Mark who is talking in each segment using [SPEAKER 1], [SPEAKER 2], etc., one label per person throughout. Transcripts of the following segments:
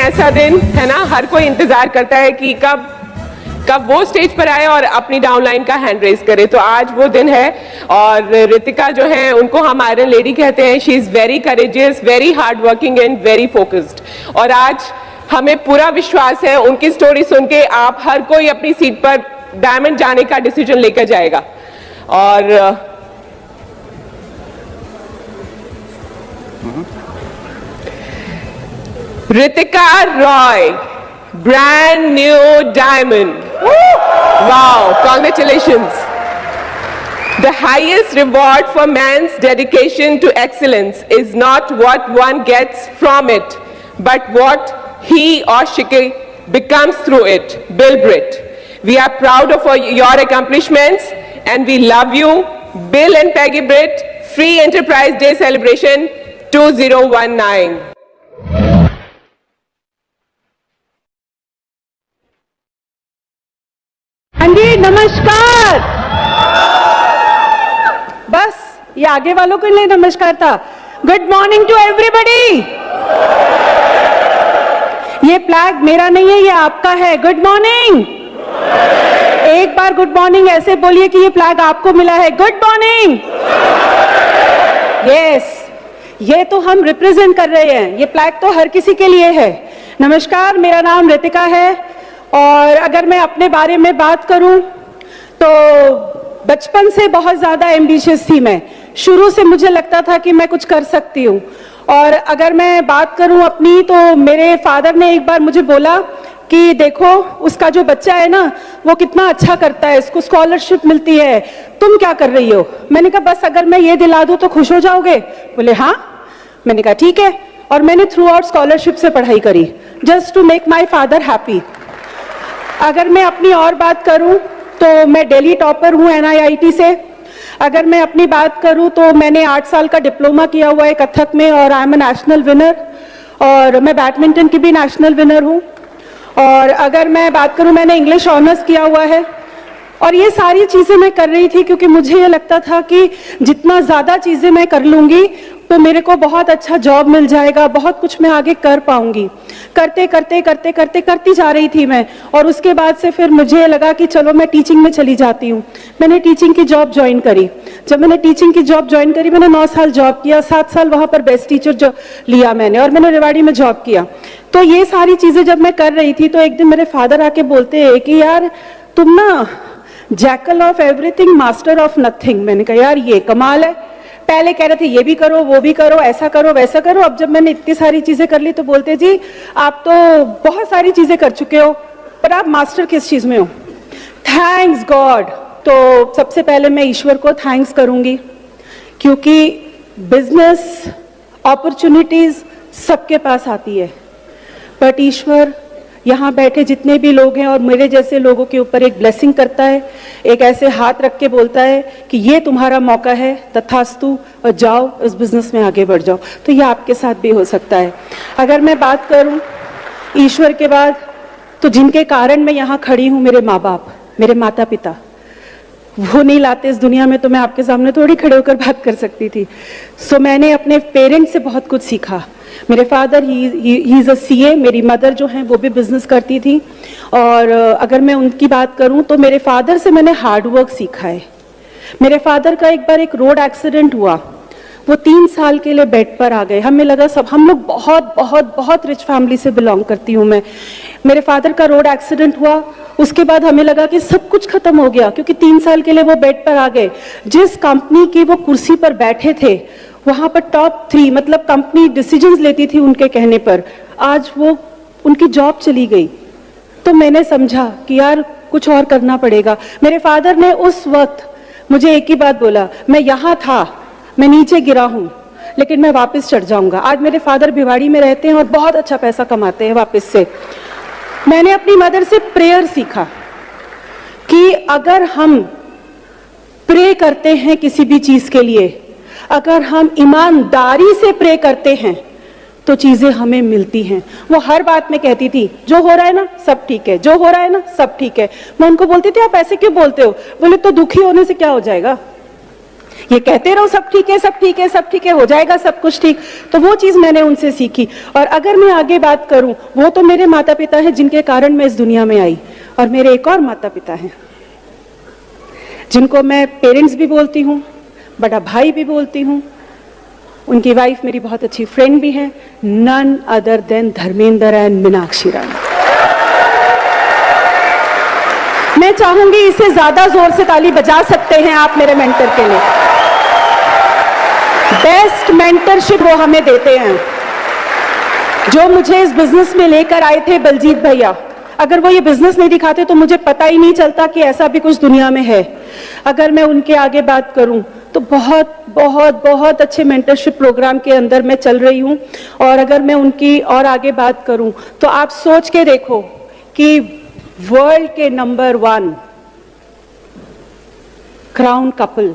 [SPEAKER 1] ऐसा दिन है ना, हर कोई इंतजार करता है कि कब वो स्टेज पर आए और अपनी डाउनलाइन का हैंड रेज करे। तो आज वो दिन है और रितिका जो है उनको हम आयरन लेडी कहते हैं। She is very courageous, very hard working and very focused. और आज हमें पूरा विश्वास है उनकी स्टोरी सुन के आप हर कोई अपनी सीट पर डायमंड जाने का डिसीजन लेकर जाएगा। और Ritika Roy, brand new diamond. Wow, congratulations. The highest reward for man's dedication to excellence is not what one gets from it, but what he or she becomes through it. Bill Britt. We are proud of your accomplishments and we love you. Bill and Peggy Britt, Free Enterprise Day Celebration 2019.
[SPEAKER 2] हाँ जी, नमस्कार। बस ये आगे वालों के लिए नमस्कार था। Good morning to everybody. ये फ्लैग मेरा नहीं है, ये आपका है। Good morning. एक बार गुड मॉर्निंग ऐसे बोलिए कि ये फ्लैग आपको मिला है। Good morning. यस, ये तो हम रिप्रेजेंट कर रहे हैं, ये फ्लैग तो हर किसी के लिए है। नमस्कार, मेरा नाम रितिका है और अगर मैं अपने बारे में बात करूं तो बचपन से बहुत ज़्यादा एम्बिशियस थी मैं। शुरू से मुझे लगता था कि मैं कुछ कर सकती हूं। और अगर मैं बात करूं अपनी, तो मेरे फादर ने एक बार मुझे बोला कि देखो उसका जो बच्चा है ना वो कितना अच्छा करता है, इसको स्कॉलरशिप मिलती है, तुम क्या कर रही हो? मैंने कहा बस अगर मैं ये दिला दूं तो खुश हो जाओगे? बोले हाँ। मैंने कहा ठीक है, और मैंने थ्रू आउट स्कॉलरशिप से पढ़ाई करी just to make my father happy. अगर मैं अपनी और बात करूं तो मैं दिल्ली टॉपर हूं NIIT से। अगर मैं अपनी बात करूं तो मैंने 8 साल का डिप्लोमा किया हुआ है कथक में और I am a national winner, और मैं बैडमिंटन की भी नेशनल विनर हूं। और अगर मैं बात करूं, मैंने इंग्लिश ऑनर्स किया हुआ है। और ये सारी चीज़ें मैं कर रही थी क्योंकि मुझे ये लगता था कि जितना ज़्यादा चीज़ें मैं कर लूँगी तो मेरे को बहुत अच्छा जॉब मिल जाएगा, बहुत कुछ मैं आगे कर पाऊंगी। करते करते करते करते करती जा रही थी मैं। और उसके बाद से फिर मुझे लगा कि चलो मैं टीचिंग में चली जाती हूँ। मैंने टीचिंग की जॉब ज्वाइन करी। जब मैंने टीचिंग की जॉब ज्वाइन करी, मैंने 9 साल जॉब किया, 7 साल वहाँ पर बेस्ट टीचर जो लिया मैंने, और मैंने रेवाड़ी में जॉब किया। तो ये सारी चीज़ें जब मैं कर रही थी तो एक दिन मेरे फादर आके बोलते हैं कि यार तुम ना jackal of everything master of nothing. मैंने कहा यार ये कमाल है। पहले कह रहे थे ये भी करो, वो भी करो, ऐसा करो, वैसा करो। अब जब मैंने इतनी सारी चीजें कर ली तो बोलते जी आप तो बहुत सारी चीजें कर चुके हो, पर आप मास्टर किस चीज में हो? Thanks God. तो सबसे पहले मैं ईश्वर को थैंक्स करूंगी, क्योंकि बिजनेस अपॉर्चुनिटीज सबके पास आती है, बट ईश्वर यहाँ बैठे जितने भी लोग हैं और मेरे जैसे लोगों के ऊपर एक ब्लेसिंग करता है, एक ऐसे हाथ रख के बोलता है कि ये तुम्हारा मौका है, तथास्तु, और जाओ इस बिजनेस में आगे बढ़ जाओ। तो ये आपके साथ भी हो सकता है। अगर मैं बात करूं ईश्वर के बाद, तो जिनके कारण मैं यहाँ खड़ी हूँ, मेरे माँ बाप, मेरे माता पिता, वो नहीं लाते इस दुनिया में तो मैं आपके सामने थोड़ी खड़े होकर बात कर सकती थी। सो मैंने अपने पेरेंट्स से बहुत कुछ सीखा। मेरे father he is a CA, मेरी मदर जो हैं वो भी बिजनेस करती थी। और अगर मैं उनकी बात करूं तो मेरे फादर से मैंने हार्ड वर्क सीखा है। मेरे फादर का एक बार एक रोड एक्सीडेंट हुआ, वो 3 साल के लिए बेड पर आ गए। हमें लगा सब, हम लोग बहुत बहुत बहुत रिच फैमिली से बिलोंग करती हूँ मैं। मेरे फादर का रोड एक्सीडेंट हुआ, उसके बाद हमें लगा कि सब कुछ खत्म हो गया, क्योंकि 3 साल के लिए वो बेड पर आ गए। जिस कंपनी की वो कुर्सी पर बैठे थे वहां पर टॉप 3, मतलब कंपनी डिसीजंस लेती थी उनके कहने पर, आज वो उनकी जॉब चली गई। तो मैंने समझा कि यार कुछ और करना पड़ेगा। मेरे फादर ने उस वक्त मुझे एक ही बात बोला, मैं यहाँ था, मैं नीचे गिरा हूँ, लेकिन मैं वापस चढ़ जाऊंगा। आज मेरे फादर भिवाड़ी में रहते हैं और बहुत अच्छा पैसा कमाते हैं वापस से। मैंने अपनी मदर से प्रेयर सीखा कि अगर हम प्रे करते हैं किसी भी चीज के लिए, अगर हम ईमानदारी से प्रे करते हैं तो चीजें हमें मिलती हैं। वो हर बात में कहती थी जो हो रहा है ना सब ठीक है, जो हो रहा है ना सब ठीक है। मैं उनको बोलती थी आप ऐसे क्यों बोलते हो? बोले तो दुखी होने से क्या हो जाएगा, ये कहते रहो सब ठीक है, सब ठीक है, सब ठीक है, हो जाएगा सब कुछ ठीक। तो वो चीज मैंने उनसे सीखी। और अगर मैं आगे बात करूं, वो तो मेरे माता पिता हैं जिनके कारण मैं इस दुनिया में आई, और मेरे एक और माता पिता हैं जिनको मैं पेरेंट्स भी बोलती हूँ, बड़ा भाई भी बोलती हूँ। उनकी वाइफ मेरी बहुत अच्छी फ्रेंड भी है, none other than Dharmendra and Meenakshi Rani. मैं चाहूंगी इसे ज्यादा जोर से ताली बजा सकते हैं आप मेरे मेंटर के लिए। बेस्ट मेंटरशिप वो हमें देते हैं, जो मुझे इस बिजनेस में लेकर आए थे बलजीत भैया। अगर वो ये बिजनेस नहीं दिखाते तो मुझे पता ही नहीं चलता कि ऐसा भी कुछ दुनिया में है। अगर मैं उनके आगे बात करूं तो बहुत बहुत बहुत अच्छे मेंटरशिप प्रोग्राम के अंदर मैं चल रही हूं। और अगर मैं उनकी और आगे बात करूं तो आप सोच के देखो कि वर्ल्ड के number 1 crown couple,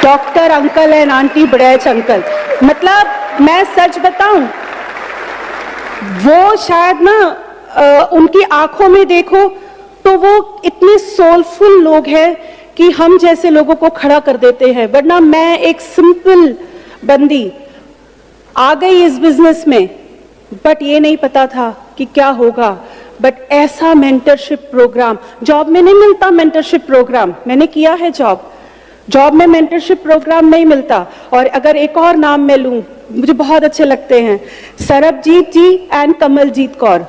[SPEAKER 2] doctor uncle and aunty बड़ैच uncle, मतलब मैं सच बताऊं, वो शायद ना उनकी आंखों में देखो तो वो इतने सोलफुल लोग हैं कि हम जैसे लोगों को खड़ा कर देते हैं। वरना मैं एक सिंपल बंदी आ गई इस बिजनेस में, बट ये नहीं पता था कि क्या होगा। बट ऐसा मेंटरशिप प्रोग्राम, जॉब में नहीं मिलता मेंटरशिप प्रोग्राम, मैंने किया है जॉब में मेंटरशिप प्रोग्राम नहीं मिलता। और अगर एक और नाम मैं लूं, मुझे बहुत अच्छे लगते हैं, सरबजीत जी एंड कमलजीत कौर।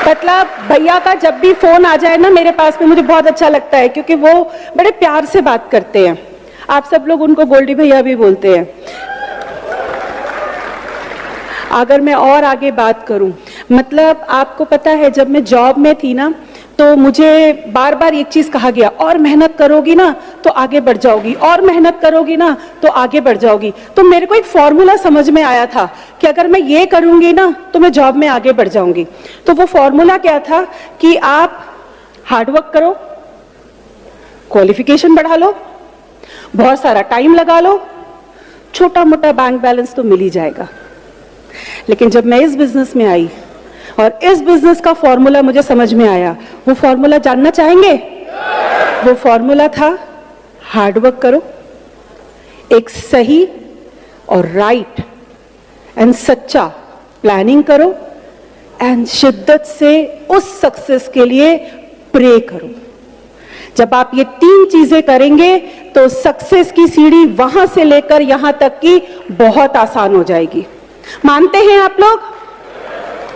[SPEAKER 2] मतलब भैया का जब भी फोन आ जाए ना मेरे पास में, मुझे बहुत अच्छा लगता है, क्योंकि वो बड़े प्यार से बात करते हैं। आप सब लोग उनको गोल्डी भैया भी बोलते हैं। अगर मैं और आगे बात करूं, मतलब आपको पता है जब मैं जॉब में थी ना, तो मुझे बार बार एक चीज कहा गया, और मेहनत करोगी ना तो आगे बढ़ जाओगी, और मेहनत करोगी ना तो आगे बढ़ जाओगी। तो मेरे को एक फॉर्मूला समझ में आया था कि अगर मैं ये करूंगी ना तो मैं जॉब में आगे बढ़ जाऊंगी। तो वो फॉर्मूला क्या था कि आप हार्डवर्क करो, क्वालिफिकेशन बढ़ा लो, बहुत सारा टाइम लगा लो, छोटा मोटा बैंक बैलेंस तो मिल ही जाएगा। लेकिन जब मैं इस बिजनेस में आई और इस बिजनेस का फॉर्मूला मुझे समझ में आया, वो फॉर्मूला जानना चाहेंगे? वो फॉर्मूला था हार्डवर्क करो, एक सही और राइट एंड सच्चा प्लानिंग करो, एंड शिद्दत से उस सक्सेस के लिए प्रे करो। जब आप ये 3 चीजें करेंगे तो सक्सेस की सीढ़ी वहां से लेकर यहां तक की बहुत आसान हो जाएगी। मानते हैं आप लोग?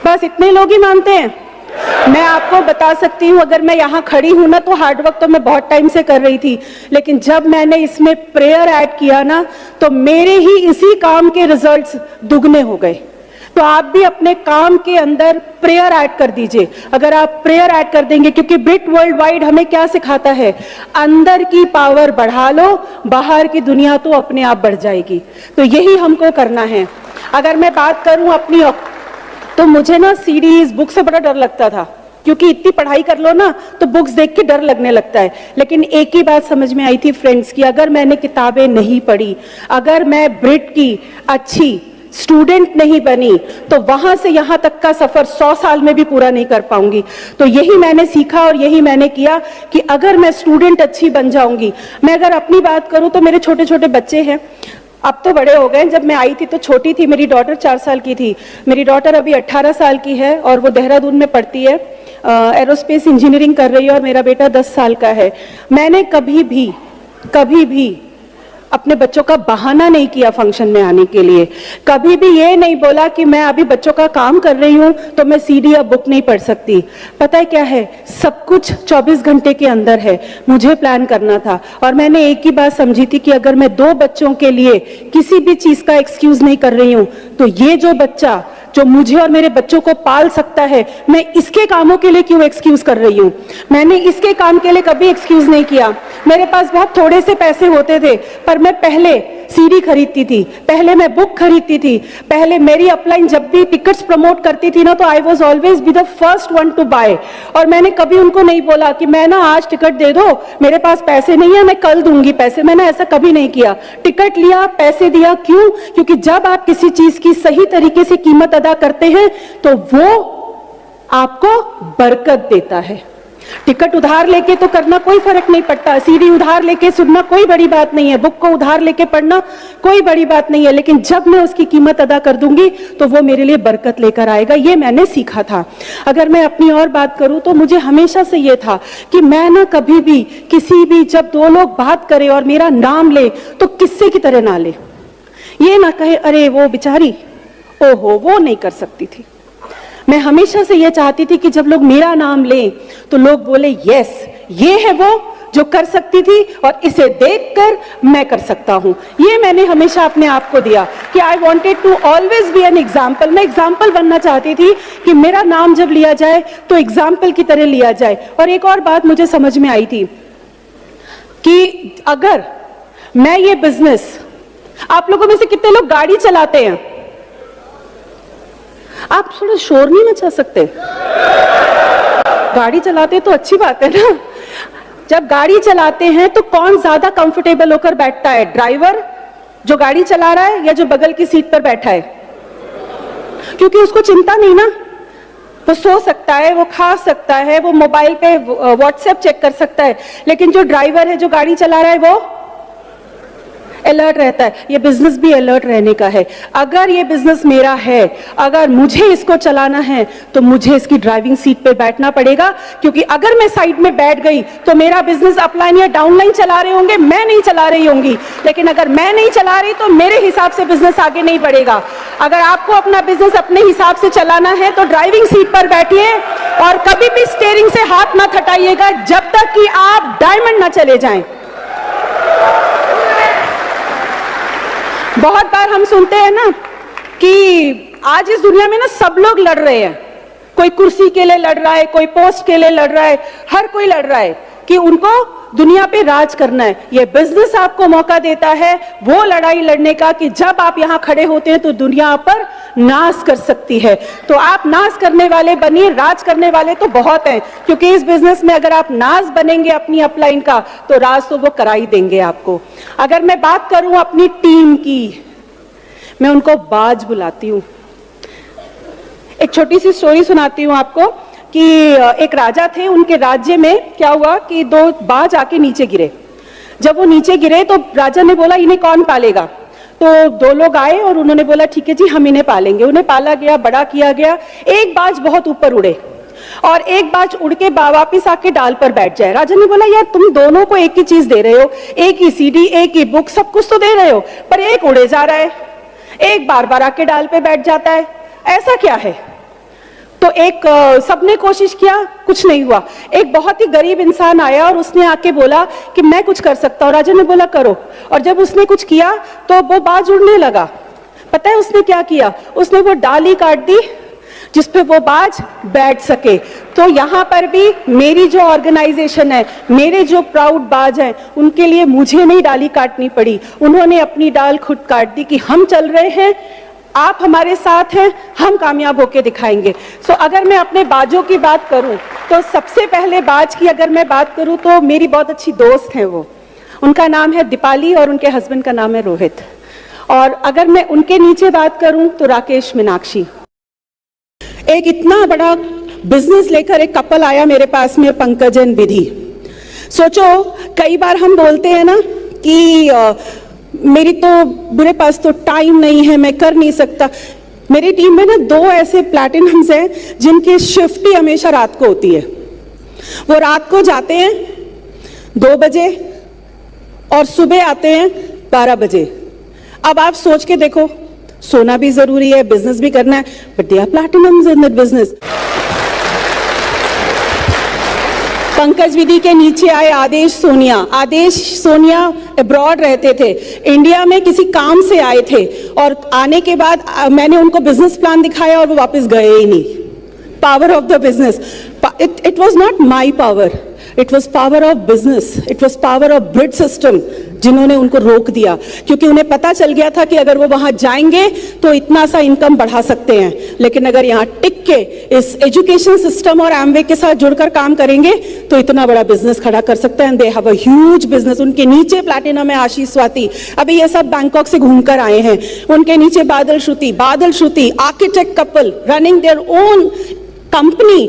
[SPEAKER 2] बस इतने लोग ही मानते हैं। मैं आपको बता सकती हूँ, अगर मैं यहाँ खड़ी हूँ ना तो हार्डवर्क तो मैं बहुत टाइम से कर रही थी, लेकिन जब मैंने इसमें प्रेयर ऐड किया ना तो मेरे ही इसी काम के रिजल्ट्स दुगने हो गए। तो आप भी अपने काम के अंदर प्रेयर ऐड कर दीजिए। अगर आप प्रेयर ऐड कर देंगे, क्योंकि बिट वर्ल्ड वाइड हमें क्या सिखाता है, अंदर की पावर बढ़ा लो, बाहर की दुनिया तो अपने आप बढ़ जाएगी। तो यही हमको करना है। अगर मैं बात करूं अपनी, तो मुझे ना सीरीज बुक से बड़ा डर लगता था, क्योंकि इतनी पढ़ाई कर लो ना तो बुक्स देख के डर लगने लगता है। लेकिन एक ही बात समझ में आई थी फ्रेंड्स की, अगर मैंने किताबें नहीं पढ़ी, अगर मैं ब्रिट की अच्छी स्टूडेंट नहीं बनी, तो वहां से यहां तक का सफर 100 साल में भी पूरा नहीं कर पाऊंगी। तो यही मैंने सीखा और यही मैंने किया कि अगर मैं स्टूडेंट अच्छी बन जाऊंगी। मैं अगर अपनी बात करूं तो मेरे छोटे छोटे बच्चे हैं, अब तो बड़े हो गए। जब मैं आई थी तो छोटी थी, मेरी डॉटर 4 साल की थी। मेरी डॉटर अभी 18 साल की है और वो देहरादून में पढ़ती है, एरोस्पेस इंजीनियरिंग कर रही है, और मेरा बेटा 10 साल का है। मैंने कभी भी अपने बच्चों का बहाना नहीं किया फंक्शन में आने के लिए। कभी भी ये नहीं बोला कि मैं अभी बच्चों का काम कर रही हूं तो मैं सीडी या बुक नहीं पढ़ सकती। पता है क्या है, सब कुछ 24 घंटे के अंदर है। मुझे प्लान करना था और मैंने एक ही बात समझी थी कि अगर मैं 2 बच्चों के लिए किसी भी चीज का एक्सक्यूज नहीं कर रही हूं, तो ये जो बच्चा जो मुझे और मेरे बच्चों को पाल सकता है, मैं इसके कामों के लिए क्यों एक्सक्यूज कर रही हूं। मैंने इसके काम के लिए कभी एक्सक्यूज नहीं किया। मेरे पास बहुत थोड़े से पैसे होते थे, पर मैं पहले सीडी खरीदती थी, पहले मैं बुक खरीदती थी, पहले मेरी अपलाइन जब भी टिकट्स प्रमोट करती थी ना, तो I was always be the first one to buy. और मैंने कभी उनको नहीं बोला कि मैं ना आज टिकट दे दो, मेरे पास पैसे नहीं है, मैं कल दूंगी पैसे। मैंने ऐसा कभी नहीं किया। टिकट लिया, पैसे दिया। क्यों? क्योंकि जब आप किसी चीज की सही तरीके से कीमत अदा करते हैं तो वो आपको बरकत देता है। टिकट उधार लेके तो करना कोई फर्क नहीं पड़ता, सीडी उधार लेके सुनना कोई बड़ी बात नहीं है, बुक को उधार लेके पढ़ना कोई बड़ी बात नहीं है, लेकिन जब मैं उसकी कीमत अदा कर दूंगी तो वो मेरे लिए बरकत लेकर आएगा। ये मैंने सीखा था। अगर मैं अपनी और बात करूं तो मुझे हमेशा से ये था कि मैं ना कभी भी किसी भी, जब दो लोग बात करें और मेरा नाम ले तो किस्से की तरह ना ले, ये ना कहे अरे वो बेचारी, ओहो वो नहीं कर सकती थी। मैं हमेशा से ये चाहती थी कि जब लोग मेरा नाम लें तो लोग बोले यस, ये है वो जो कर सकती थी और इसे देखकर मैं कर सकता हूं। ये मैंने हमेशा अपने आप को दिया कि I wanted to always be an example. मैं एग्जाम्पल बनना चाहती थी कि मेरा नाम जब लिया जाए तो एग्जाम्पल की तरह लिया जाए। और एक और बात मुझे समझ में आई थी कि अगर मैं ये बिजनेस, आप लोगों में से कितने लोग गाड़ी चलाते हैं? आप थोड़ा शोर नहीं मचा सकते? गाड़ी चलाते तो अच्छी बात है ना। जब गाड़ी चलाते हैं तो कौन ज्यादा कंफर्टेबल होकर बैठता है, ड्राइवर जो गाड़ी चला रहा है या जो बगल की सीट पर बैठा है? क्योंकि उसको चिंता नहीं ना, वो सो सकता है, वो खा सकता है, वो मोबाइल पे व्हाट्सएप चेक कर सकता है। लेकिन जो ड्राइवर है, जो गाड़ी चला रहा है, वो अलर्ट रहता है। ये बिजनेस भी अलर्ट रहने का है। अगर ये बिजनेस मेरा है, अगर मुझे इसको चलाना है तो मुझे इसकी ड्राइविंग सीट पे बैठना पड़ेगा, क्योंकि अगर मैं साइड में बैठ गई तो मेरा बिजनेस अपलाइन या डाउनलाइन चला रहे होंगे, मैं नहीं चला रही होंगी। लेकिन अगर मैं नहीं चला रही तो मेरे हिसाब से बिजनेस आगे नहीं बढ़ेगा। अगर आपको अपना बिजनेस अपने हिसाब से चलाना है तो ड्राइविंग सीट पर बैठिए और कभी भी स्टीयरिंग से हाथ ना हटाइएगा जब तक कि आप डायमंड ना चले जाएं। बहुत बार हम सुनते हैं ना कि आज इस दुनिया में ना सब लोग लड़ रहे हैं, कोई कुर्सी के लिए लड़ रहा है, कोई पोस्ट के लिए लड़ रहा है, हर कोई लड़ रहा है कि उनको दुनिया पे राज करना है। ये बिजनेस आपको मौका देता है वो लड़ाई लड़ने का कि जब आप यहाँ खड़े होते हैं तो दुनिया आप पर नाज कर सकती है। तो आप नाज करने वाले बनिए, राज करने वाले तो बहुत हैं, क्योंकि इस बिजनेस में अगर आप नाज बनेंगे अपनी अपलाइन का तो राज तो वो करा ही देंगे आपको। अगर मैं बात करूं अपनी टीम की, मैं उनको बाज बुलाती हूं। एक छोटी सी स्टोरी सुनाती हूं आपको कि एक राजा थे, उनके राज्य में क्या हुआ कि दो बाज आके नीचे गिरे। जब वो नीचे गिरे तो राजा ने बोला इन्हें कौन पालेगा? तो दो लोग आए और उन्होंने बोला ठीक है जी हम इन्हें पालेंगे। उन्हें पाला गया, बड़ा किया गया। एक बाज बहुत ऊपर उड़े और एक बाज उड़ के वापिस आके डाल पर बैठ जाए। राजा ने बोला यार तुम दोनों को एक ही चीज दे रहे हो, एक ही सीडी, एक ही बुक, सब कुछ तो दे रहे हो, पर एक उड़े जा रहा है, एक बार बार आके डाल पे बैठ जाता है, ऐसा क्या है? तो एक सबने कोशिश किया, कुछ नहीं हुआ। एक बहुत ही गरीब इंसान आया और उसने आके बोला कि मैं कुछ कर सकता हूँ। राजा ने बोला करो। और जब उसने कुछ किया तो वो बाज उड़ने लगा। पता है उसने क्या किया? उसने वो डाली काट दी जिसपे वो बाज बैठ सके। तो यहाँ पर भी मेरी जो ऑर्गेनाइजेशन है, मेरे जो प्राउड बाज हैं, उनके लिए मुझे नहीं डाली काटनी पड़ी, उन्होंने अपनी डाल खुद काट दी कि हम चल रहे हैं, आप हमारे साथ हैं, हम कामयाब होके दिखाएंगे। सो अगर मैं अपने बाजों की बात करूं तो सबसे पहले बाज की अगर मैं बात करूं तो मेरी बहुत अच्छी दोस्त हैं वो, उनका नाम है दीपाली और उनके हस्बैंड का नाम है रोहित। और अगर मैं उनके नीचे बात करूं तो राकेश, मीनाक्षी। एक इतना बड़ा बिजनेस लेकर एक कपल आया मेरे पास में, पंकज एंड विधि। सोचो कई बार हम बोलते हैं ना कि मेरी तो मेरे पास तो टाइम नहीं है, मैं कर नहीं सकता। मेरी टीम में ना दो ऐसे प्लैटिनम्स हैं जिनकी शिफ्ट ही हमेशा रात को होती है। वो रात को जाते हैं 2 बजे और सुबह आते हैं 12 बजे। अब आप सोच के देखो, सोना भी जरूरी है, बिजनेस भी करना है, but they are platinums in that business. Pankaj Vidhi के नीचे आए आदेश सोनिया। आदेश सोनिया अब्रॉड रहते थे, इंडिया में किसी काम से आए थे और आने के बाद मैंने उनको बिजनेस प्लान दिखाया और वो वापस गए ही नहीं। Power of the business, it was not my power, it was power of business, it was power of breed system जिन्होंने उनको रोक दिया, क्योंकि उन्हें पता चल गया था कि अगर वो वहां जाएंगे तो इतना सा इनकम बढ़ा सकते हैं, लेकिन अगर यहाँ टिक के इस एजुकेशन सिस्टम और एमवे के साथ जुड़कर काम करेंगे तो इतना बड़ा बिजनेस खड़ा कर सकते हैं। They have a huge business. उनके नीचे प्लैटिनम है आशीष स्वाति, अभी ये सब बैंकॉक से घूमकर आए हैं। उनके नीचे Badal Shruti architect couple running their own company,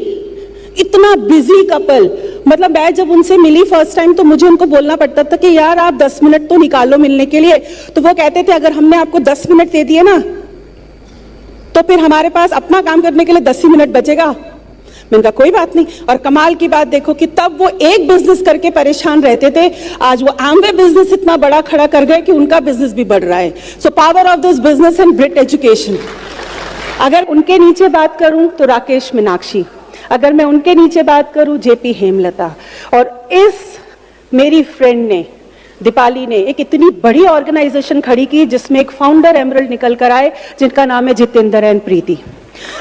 [SPEAKER 2] इतना बिजी कपल, मतलब मैं जब उनसे मिली फर्स्ट टाइम तो मुझे उनको बोलना पड़ता था कि यार आप 10 मिनट तो निकालो मिलने के लिए, तो वो कहते थे अगर हमने आपको 10 मिनट दे दिए ना तो फिर हमारे पास अपना काम करने के लिए 10 ही मिनट बचेगा। मैंने कहा कोई बात नहीं। और कमाल की बात देखो कि तब वो एक बिजनेस करके परेशान रहते थे, आज वो एमवे बिजनेस इतना बड़ा खड़ा कर गए कि उनका बिजनेस भी बढ़ रहा है। So power of this business and great education. अगर उनके नीचे बात करूं तो राकेश मीनाक्षी, अगर मैं उनके नीचे बात करूं जेपी हेमलता, और इस मेरी फ्रेंड ने दीपाली ने एक इतनी बड़ी ऑर्गेनाइजेशन खड़ी की जिसमें एक फाउंडर एमरल्ड निकल कर आए जिनका नाम है जितेंद्र एंड प्रीति।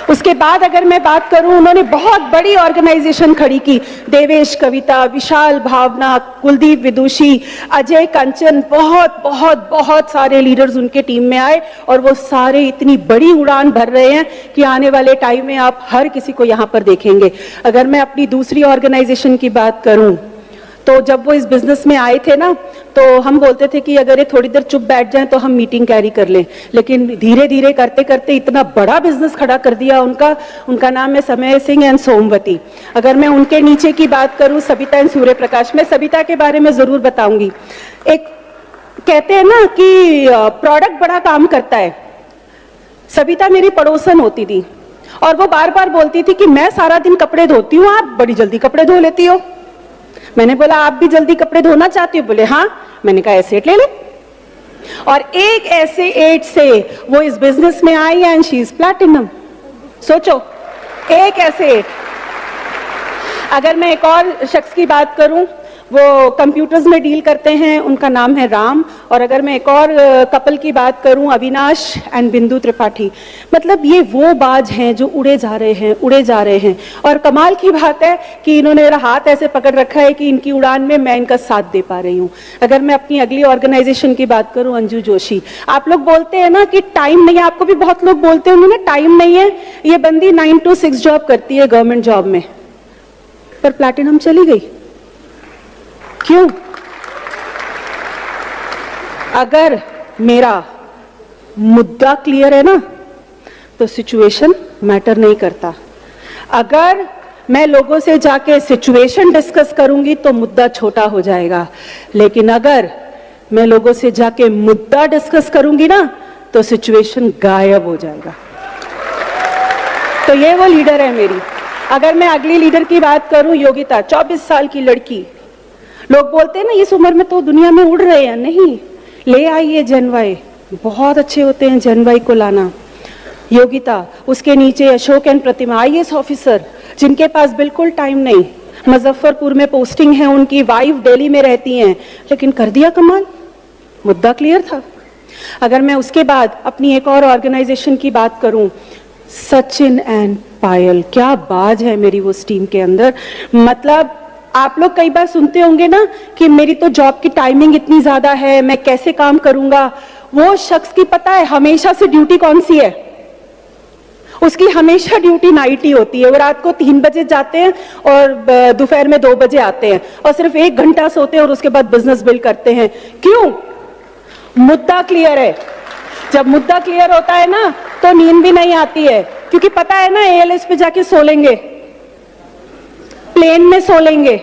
[SPEAKER 2] उसके बाद अगर मैं बात करूं, उन्होंने बहुत बड़ी ऑर्गेनाइजेशन खड़ी की, देवेश कविता, विशाल भावना, कुलदीप विदुषी, अजय कंचन, बहुत बहुत बहुत सारे लीडर्स उनके टीम में आए और वो सारे इतनी बड़ी उड़ान भर रहे हैं कि आने वाले टाइम में आप हर किसी को यहां पर देखेंगे। अगर मैं अपनी दूसरी ऑर्गेनाइजेशन की बात करूं तो जब वो इस बिजनेस में आए थे ना तो हम बोलते थे कि अगर ये थोड़ी देर चुप बैठ जाएं तो हम मीटिंग कैरी कर लें, लेकिन धीरे धीरे करते करते इतना बड़ा बिजनेस खड़ा कर दिया उनका नाम है समय सिंह एंड सोमवती। अगर मैं उनके नीचे की बात करूं सबिता एंड सूर्य प्रकाश, मैं सबिता के बारे में जरूर बताऊंगी। एक कहते हैं ना कि प्रोडक्ट बड़ा काम करता है। सबिता मेरी पड़ोसन होती थी और वो बार बार बोलती थी कि मैं सारा दिन कपड़े धोती हूँ, आप बड़ी जल्दी कपड़े धो लेती हो। मैंने बोला आप भी जल्दी कपड़े धोना चाहती हो? बोले हाँ। मैंने कहा एसेट ले ले, और एक ऐसे एट से वो इस बिजनेस में आई एंड शी इज प्लैटिनम। सोचो, एक ऐसे एट। अगर मैं एक और शख्स की बात करूं, वो कंप्यूटर्स में डील करते हैं, उनका नाम है राम। और अगर मैं एक और कपल की बात करूं, अविनाश एंड बिंदु त्रिपाठी, मतलब ये वो बाज हैं जो उड़े जा रहे हैं, उड़े जा रहे हैं। और कमाल की बात है कि इन्होंने मेरा हाथ ऐसे पकड़ रखा है कि इनकी उड़ान में मैं इनका साथ दे पा रही हूं। अगर मैं अपनी अगली ऑर्गेनाइजेशन की बात करूं, अंजू जोशी, आप लोग बोलते हैं ना कि टाइम नहीं है, आपको भी बहुत लोग बोलते होंगे ना टाइम नहीं है। ये बंदी 9 to 6 जॉब करती है गवर्नमेंट जॉब में, पर प्लैटिनम चली गई। क्यों? अगर मेरा मुद्दा क्लियर है ना तो सिचुएशन मैटर नहीं करता। अगर मैं लोगों से जाके सिचुएशन डिस्कस करूंगी तो मुद्दा छोटा हो जाएगा, लेकिन अगर मैं लोगों से जाके मुद्दा डिस्कस करूंगी ना तो सिचुएशन गायब हो जाएगा। तो ये वो लीडर है मेरी। अगर मैं अगली लीडर की बात करूं, योगिता, 24 साल की लड़की। लोग बोलते हैं ना इस उम्र में तो दुनिया में उड़ रहे हैं, नहीं, ले आइए जनवाई, बहुत अच्छे होते हैं जनवाई को लाना। योगिता, उसके नीचे Ashok and Pratima, IAS officer, जिनके पास बिल्कुल टाइम नहीं, मुजफ्फरपुर में पोस्टिंग है उनकी, वाइफ दिल्ली में रहती हैं, लेकिन कर दिया कमाल, मुद्दा क्लियर था। अगर मैं उसके बाद अपनी एक और ऑर्गेनाइजेशन की बात करूं, सचिन एंड पायल, क्या बाज है मेरी वो टीम के अंदर। मतलब आप लोग कई बार सुनते होंगे ना कि मेरी तो जॉब की टाइमिंग इतनी ज्यादा है, मैं कैसे काम करूंगा। वो शख्स की पता है हमेशा से ड्यूटी कौन सी है? उसकी हमेशा ड्यूटी नाइट ही होती है। वो रात को 3 बजे जाते हैं और दोपहर में 2 बजे आते हैं और सिर्फ 1 घंटा सोते हैं और उसके बाद बिजनेस बिल्ड करते हैं। क्यों? मुद्दा क्लियर है। जब मुद्दा क्लियर होता है ना तो नींद भी नहीं आती है, क्योंकि पता है ना ALS पे जाके सो लेंगे, प्लेन में सो लेंगे।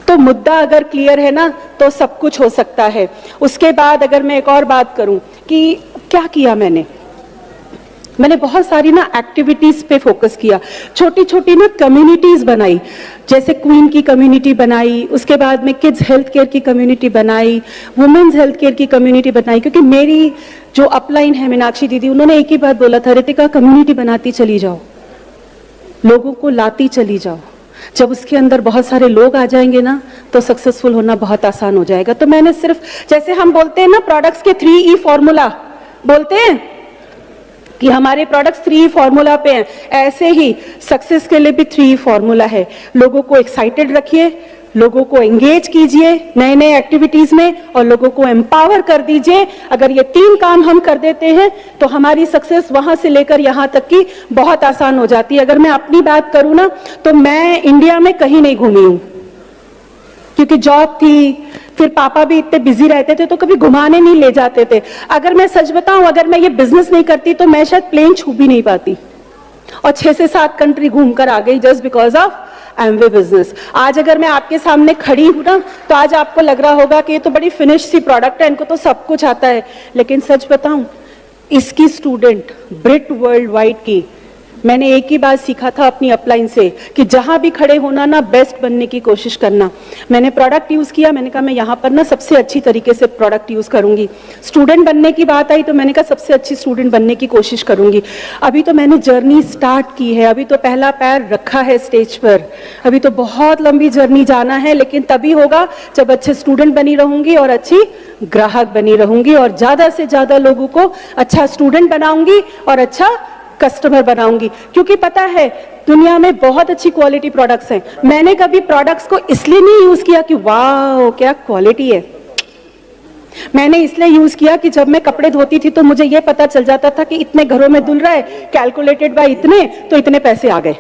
[SPEAKER 2] तो मुद्दा अगर क्लियर है ना तो सब कुछ हो सकता है। उसके बाद अगर मैं एक और बात करूं कि क्या किया मैंने बहुत सारी ना एक्टिविटीज पे फोकस किया, छोटी छोटी ना कम्युनिटीज बनाई, जैसे क्वीन की कम्युनिटी बनाई, उसके बाद में किड्स हेल्थ केयर की कम्युनिटी बनाई, वुमेन्स हेल्थ केयर की कम्युनिटी बनाई। क्योंकि मेरी जो अपलाइन है मीनाक्षी दीदी, उन्होंने एक ही बात बोला था, रितिका कम्युनिटी बनाती चली जाओ, लोगों को लाती चली जाओ। जब उसके अंदर बहुत सारे लोग आ जाएंगे ना तो सक्सेसफुल होना बहुत आसान हो जाएगा। तो मैंने सिर्फ, जैसे हम बोलते हैं ना प्रोडक्ट्स के 3E फॉर्मूला बोलते हैं कि हमारे प्रोडक्ट्स 3E फॉर्मूला पे हैं, ऐसे ही सक्सेस के लिए भी 3E फॉर्मूला है। लोगों को एक्साइटेड रखिए, लोगों को एंगेज कीजिए नए नए एक्टिविटीज में, और लोगों को एम्पावर कर दीजिए। अगर ये 3 काम हम कर देते हैं तो हमारी सक्सेस वहां से लेकर यहां तक की बहुत आसान हो जाती है। अगर मैं अपनी बात करूं ना तो मैं इंडिया में कहीं नहीं घूमी हूं, क्योंकि जॉब थी, फिर पापा भी इतने बिजी रहते थे तो कभी घुमाने नहीं ले जाते थे। अगर मैं सच बताऊं, अगर मैं ये बिजनेस नहीं करती तो मैं शायद प्लेन छू भी नहीं पाती। और 6 से 7 कंट्री घूमकर आ गई just because of Amway business. आज अगर मैं आपके सामने खड़ी हूं ना, तो आज आपको लग रहा होगा कि ये तो बड़ी फिनिश सी प्रोडक्ट है, इनको तो सब कुछ आता है। लेकिन सच बताऊं, इसकी स्टूडेंट ब्रिट वर्ल्ड वाइड की मैंने एक ही बात सीखा था अपनी अपलाइन से कि जहां भी खड़े होना ना, बेस्ट बनने की कोशिश करना। मैंने प्रोडक्ट यूज किया, मैंने कहा मैं यहाँ पर ना सबसे अच्छी तरीके से प्रोडक्ट यूज करूंगी। स्टूडेंट बनने की बात आई तो मैंने कहा सबसे अच्छी स्टूडेंट बनने की कोशिश करूंगी। अभी तो मैंने जर्नी स्टार्ट की है, अभी तो पहला पैर रखा है स्टेज पर, अभी तो बहुत लंबी जर्नी जाना है, लेकिन तभी होगा जब अच्छे स्टूडेंट बनी रहूंगी और अच्छी ग्राहक बनी रहूंगी और ज्यादा से ज्यादा लोगों को अच्छा स्टूडेंट बनाऊंगी और अच्छा कस्टमर बनाऊंगी। क्योंकि पता है दुनिया में बहुत अच्छी क्वालिटी प्रोडक्ट्स हैं। मैंने कभी प्रोडक्ट्स को इसलिए नहीं यूज किया कि वाह क्या क्वालिटी है, मैंने इसलिए यूज किया कि जब मैं कपड़े धोती थी तो मुझे यह पता चल जाता था कि इतने घरों में धुल रहा है, कैलकुलेटेड बाय इतने, तो इतने पैसे आ गए।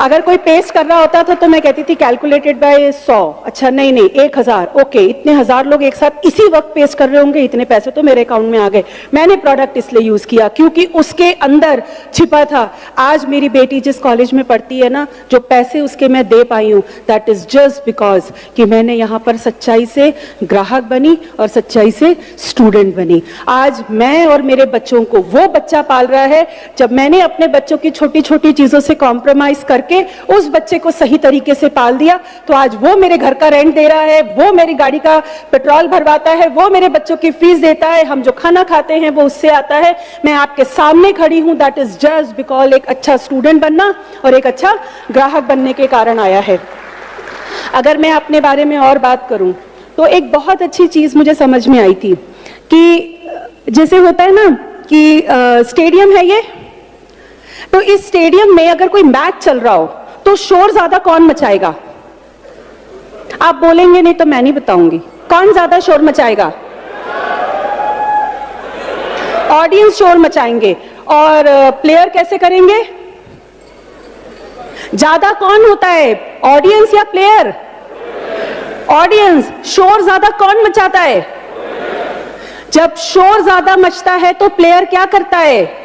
[SPEAKER 2] अगर कोई पेस्ट कर रहा होता था तो मैं कहती थी कैलकुलेटेड बाय 100, अच्छा नहीं 1000, ओके इतने 1000 लोग एक साथ इसी वक्त पेस्ट कर रहे होंगे, इतने पैसे तो मेरे अकाउंट में आ गए। मैंने प्रोडक्ट इसलिए यूज किया क्योंकि उसके अंदर छिपा था। आज मेरी बेटी जिस कॉलेज में पढ़ती है ना, जो पैसे उसके मैं दे पाई हूँ, दैट इज जस्ट बिकॉज कि मैंने यहाँ पर सच्चाई से ग्राहक बनी और सच्चाई से स्टूडेंट बनी। आज मैं और मेरे बच्चों को वो बच्चा पाल रहा है। जब मैंने अपने बच्चों की छोटी छोटी चीजों से कॉम्प्रोमाइज करके उस बच्चे को सही तरीके से पाल दिया, तो आज वो मेरे घर का रेंट दे रहा है, वो मेरी गाड़ी का पेट्रोल भरवाता है, वो मेरे बच्चों की फीस देता है, हम जो खाना खाते हैं वो उससे आता है। मैं आपके सामने खड़ी हूं, दैट इज जस्ट बिकॉज एक अच्छा स्टूडेंट बनना और एक अच्छा ग्राहक बनने के कारण आया है। अगर मैं अपने बारे में और बात करूं तो एक बहुत अच्छी चीज मुझे समझ में आई थी कि जैसे होता है ना कि स्टेडियम है ये, तो इस स्टेडियम में अगर कोई मैच चल रहा हो तो शोर ज्यादा कौन मचाएगा? आप बोलेंगे नहीं तो मैं नहीं बताऊंगी कौन ज्यादा शोर मचाएगा। ऑडियंस शोर मचाएंगे। और प्लेयर कैसे करेंगे? ज्यादा कौन होता है, ऑडियंस या प्लेयर? ऑडियंस। शोर ज्यादा कौन मचाता है? जब शोर ज्यादा मचता है तो प्लेयर क्या करता है?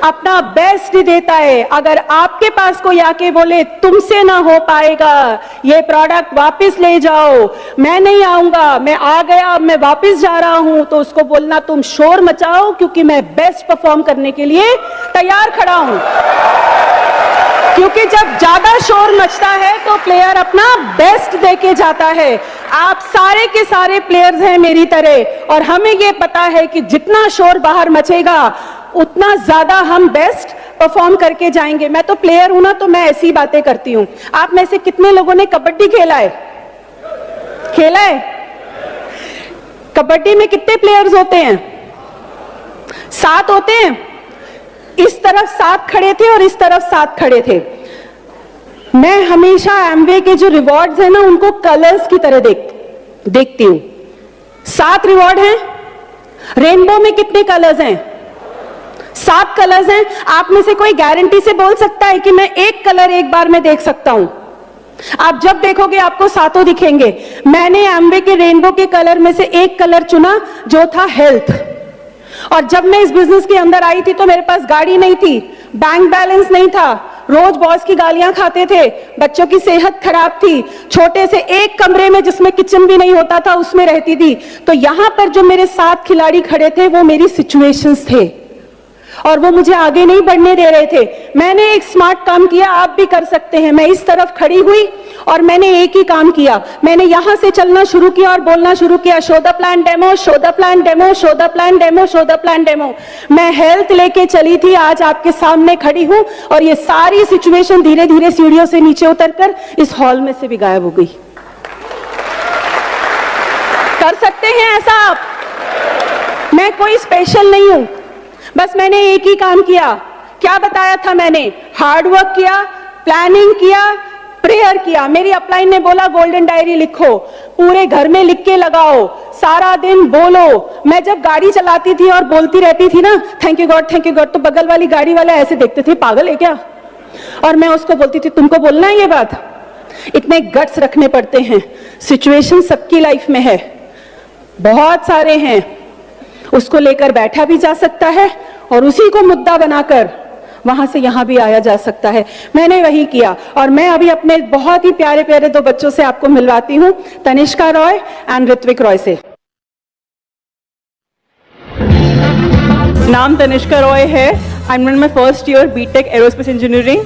[SPEAKER 2] अपना बेस्ट देता है। अगर आपके पास कोई आके बोले तुमसे ना हो पाएगा, ये प्रोडक्ट वापस ले जाओ, मैं नहीं आऊंगा, मैं आ गया, मैं वापस जा रहा हूं, तो उसको बोलना तुम शोर मचाओ क्योंकि मैं बेस्ट परफॉर्म करने के लिए तैयार खड़ा हूं। क्योंकि जब ज्यादा शोर मचता है तो प्लेयर अपना बेस्ट देके जाता है। आप सारे के सारे प्लेयर्स हैं मेरी तरह, और हमें ये पता है कि जितना शोर बाहर मचेगा उतना ज्यादा हम बेस्ट परफॉर्म करके जाएंगे। मैं तो प्लेयर हूं ना, तो मैं ऐसी बातें करती हूं। आप में से कितने लोगों ने कबड्डी खेला है? खेला है? कबड्डी में कितने प्लेयर्स होते हैं? 7 होते हैं। इस तरफ 7 खड़े थे और इस तरफ 7 खड़े थे। मैं हमेशा एमवे के जो रिवॉर्ड्स हैं ना, उनको कलर्स की तरह देखती हूं। 7 रिवॉर्ड हैं। रेनबो में कितने कलर्स हैं? 7 कलर्स हैं। आप में से कोई गारंटी से बोल सकता है कि मैं एक कलर एक बार में देख सकता हूं? आप जब देखोगे आपको 7 दिखेंगे। मैंने एमवे के रेनबो के कलर में से एक कलर चुना जो था हेल्थ। और जब मैं इस बिजनेस के अंदर आई थी तो मेरे पास गाड़ी नहीं थी, बैंक बैलेंस नहीं था, रोज बॉस की गालियां खाते थे, बच्चों की सेहत खराब थी, छोटे से एक कमरे में जिसमें किचन भी नहीं होता था उसमें रहती थी। तो यहां पर जो मेरे 7 खिलाड़ी खड़े थे वो मेरी सिचुएशंस थे और वो मुझे आगे नहीं बढ़ने दे रहे थे। मैंने एक स्मार्ट काम किया, आप भी कर सकते हैं। मैं इस तरफ खड़ी हुई और मैंने एक ही काम किया, मैंने यहां से चलना शुरू किया और बोलना शुरू किया, show the plan demo, show the plan demo, show the plan demo, show the plan demo. मैं हेल्थ लेके चली थी, आज आपके सामने खड़ी हूं और ये सारी सिचुएशन धीरे धीरे सीढ़ियों से नीचे उतरकर इस हॉल में से भी गायब हो गई। कर सकते हैं ऐसा आप? मैं कोई स्पेशल नहीं हूं, बस मैंने एक ही काम किया। क्या बताया था मैंने? हार्ड वर्क किया, प्लानिंग किया, प्रेयर किया। मेरी अपलाइन ने बोला गोल्डन डायरी लिखो, पूरे घर में लिख के लगाओ, सारा दिन बोलो। मैं जब गाड़ी चलाती थी और बोलती रहती थी ना थैंक यू गॉड, तो बगल वाली गाड़ी वाले ऐसे देखते थे पागल है क्या? और मैं उसको बोलती थी तुमको बोलना है ये बात? इतने गट्स रखने पड़ते हैं। सिचुएशन सबकी लाइफ में है, बहुत सारे हैं, उसको लेकर बैठा भी जा सकता है और उसी को मुद्दा बनाकर वहां से यहाँ भी आया जा सकता है। मैंने वही किया और मैं अभी अपने बहुत ही प्यारे प्यारे दो बच्चों से आपको मिलवाती हूँ, तनिष्का रॉय एंड ऋत्विक रॉय से।
[SPEAKER 3] नाम तनिष्का रॉय है। I am in my first year BTech aerospace engineering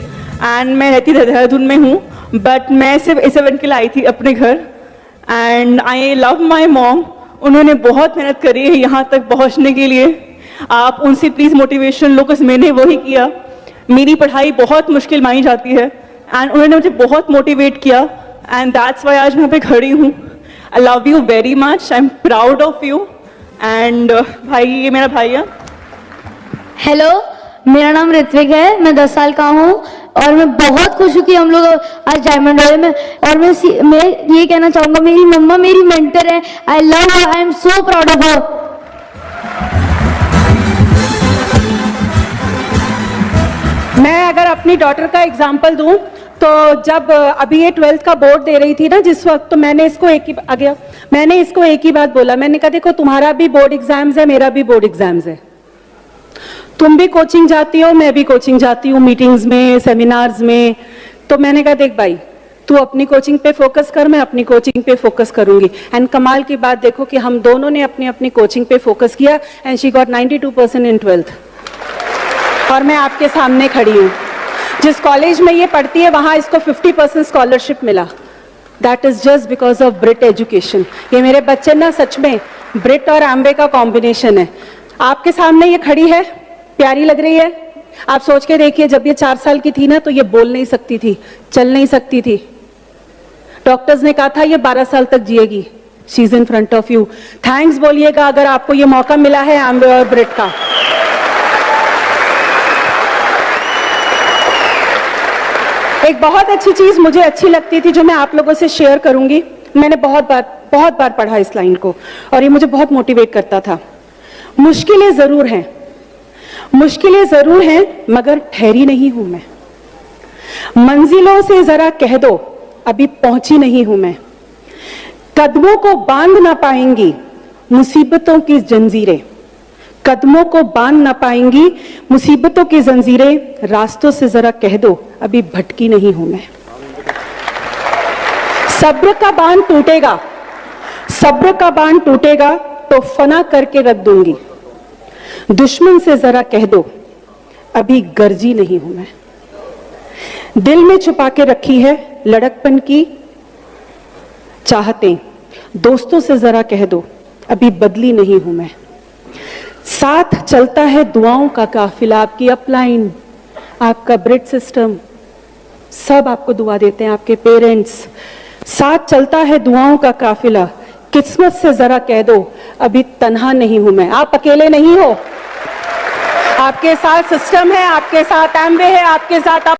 [SPEAKER 3] and मैं रहती देहरादून में हूँ, बट मैं सिर्फ इस इवेंट के लिए आई थी अपने घर and I love my mom. उन्होंने बहुत मेहनत करी है यहाँ तक पहुँचने के लिए। आप उनसे प्लीज़ मोटिवेशन लो, बिकॉज मैंने वही किया। मेरी पढ़ाई बहुत मुश्किल मानी जाती है एंड उन्होंने मुझे बहुत मोटिवेट किया एंड दैट्स वाई आज मैं यहाँ पे खड़ी हूँ। I love you very much, I am proud of you. And भाई, ये मेरा भाई है।
[SPEAKER 4] हेलो, मेरा नाम ऋत्विक है, मैं 10 साल का हूँ और मैं बहुत खुश हूँ कि हम लोग आज डायमंड रॉयल में। और मैं ये कहना चाहूँगा, मेरी मम्मा मेरी मेंटर है। I love her, I am so proud of her.
[SPEAKER 2] मैं अगर अपनी डॉटर का एग्जाम्पल दूं तो जब अभी ये 12th का बोर्ड दे रही थी ना जिस वक्त, तो मैंने इसको एक ही बात बोला। मैंने कहा देखो, तुम्हारा भी बोर्ड एग्जाम्स है, मेरा भी बोर्ड एग्जाम्स है। तुम भी कोचिंग जाती हो, मैं भी कोचिंग जाती हूँ, मीटिंग्स में, सेमिनार्स में। तो मैंने कहा देख भाई, तू अपनी कोचिंग पे फोकस कर, मैं अपनी कोचिंग पे फोकस करूंगी। एंड कमाल की बात देखो कि हम दोनों ने अपनी अपनी कोचिंग पे फोकस किया and she got 92% in 12th। और मैं आपके सामने खड़ी हूँ। जिस कॉलेज में ये पढ़ती है वहां इसको 50% स्कॉलरशिप मिला। That is just because of Brit education. ये मेरे बच्चे ना सच में ब्रिट और एम्बे का कॉम्बिनेशन है। आपके सामने ये खड़ी है, प्यारी लग रही है। आप सोच के देखिए, जब ये 4 साल की थी ना तो ये बोल नहीं सकती थी, चल नहीं सकती थी। डॉक्टर्स ने कहा था ये 12 साल तक जिएगी। She is in front of you. Thanks बोलिएगा अगर आपको ये मौका मिला है एम्बे और ब्रिट का। एक बहुत अच्छी चीज मुझे अच्छी लगती थी जो मैं आप लोगों से शेयर करूंगी। मैंने बहुत बार पढ़ा इस लाइन को और ये मुझे बहुत मोटिवेट करता था। मुश्किलें जरूर हैं मगर ठहरी नहीं हूं मैं। मंजिलों से जरा कह दो अभी पहुंची नहीं हूं मैं। कदमों को बांध ना पाएंगी मुसीबतों की जंजीरें। कदमों को बांध ना पाएंगी मुसीबतों की जंजीरें। रास्तों से जरा कह दो अभी भटकी नहीं हूं मैं। सब्र का बांध टूटेगा तो फना करके रख दूंगी। दुश्मन से जरा कह दो अभी गर्जी नहीं हूं मैं। दिल में छुपा के रखी है लड़कपन की चाहतें। दोस्तों से जरा कह दो अभी बदली नहीं हूं मैं। साथ चलता है दुआओं का काफिला। आपकी अपलाइन, आपका ब्रिट सिस्टम, सब आपको दुआ देते हैं, आपके पेरेंट्स। साथ चलता है दुआओं का काफिला। किस्मत से जरा कह दो अभी तन्हा नहीं हूं मैं। आप अकेले नहीं हो, आपके साथ सिस्टम है, आपके साथ एम्बे है, आपके साथ